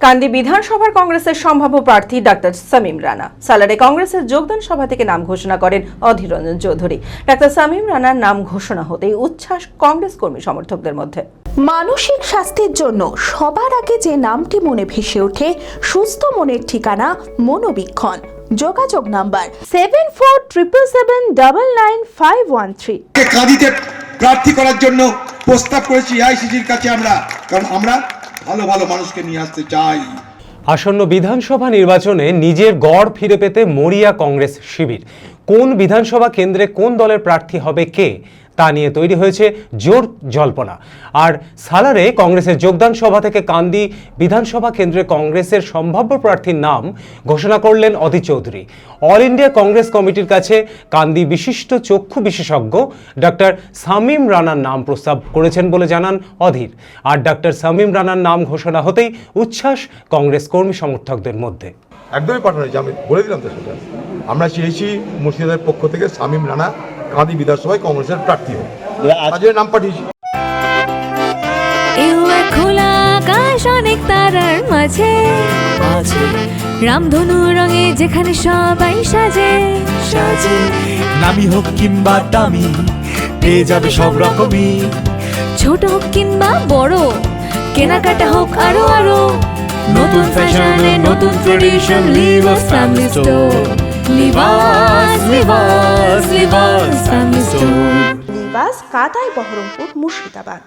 কান্দি বিধানসভার কংগ্রেসের সম্ভাব্য প্রার্থী ডাক্তার সামিম রানা। সালারে কংগ্রেসের যোগদান সভা থেকে নাম ঘোষণা করেন অধীর রঞ্জন চৌধুরী। ডাক্তার সামিম রানার নাম ঘোষণা হতেই উচ্ছ্বাস কংগ্রেস কর্মী সমর্থকদের মধ্যে। মানসিক স্বাস্থ্যের জন্য সবার আগে যে নামটি মনে ভেসে ওঠে, সুস্থ মনের ঠিকানা মনোবীক্ষণ। যোগাযোগ নাম্বার 7477799513। কাঁদিতে প্রার্থী করার জন্য প্রস্তাব করেছি আইসিসির কাছে আমরা, কারণ আমরা ভালো ভালো মানুষকে নিয়ে আসতে চাই। আসন্ন বিধানসভা নির্বাচনে নিজের গড় ফিরে পেতে মরিয়া কংগ্রেস শিবির। কোন বিধানসভা কেন্দ্রে কোন দলের প্রার্থী হবে কে, তা নিয়ে তৈরি হয়েছে জোর জল্পনা। আর সালারে কংগ্রেসের যোগদান সভা থেকে কান্দি বিধানসভা কেন্দ্রে কংগ্রেসের সম্ভাব্য প্রার্থীর নাম ঘোষণা করলেন অধীর চৌধুরী। অল ইন্ডিয়া কংগ্রেস কমিটির কাছে কান্দি বিশিষ্ট চক্ষু বিশেষজ্ঞ ডাক্তার সামিম রানার নাম প্রস্তাব করেছেন বলে জানান অধীর। আর ডাক্তার সামিম রানার নাম ঘোষণা হতেই উচ্ছ্বাস কংগ্রেস কর্মী সমর্থকদের মধ্যে। একদমই পাঠানো হয়েছে, আমি বলে দিলাম তো সেটা। আমরা চেয়েছি মুর্শিদাবাদের পক্ষ থেকে সামিম রানা কাঁদি বিধানসভায় কংগ্রেসের প্রার্থী হোক, আজকে নাম পাঠিয়েছি। খোলা আকাশ অনেক তারার মাঝে রামধনু রঙে যেখানে সবাই সাজে সাজে, নামি হোক কিংবা দামি পেয়ে যাবে সব রকমই, ছোট হোক কিংবা বড় কেনাকাটা হোক আরো আরো, নতুন ফ্যাশনে নতুন tradition, Libas family store, Libas Libas Libas family store. Libas কাতাই বহরমপুর মুর্শিদাবাদ।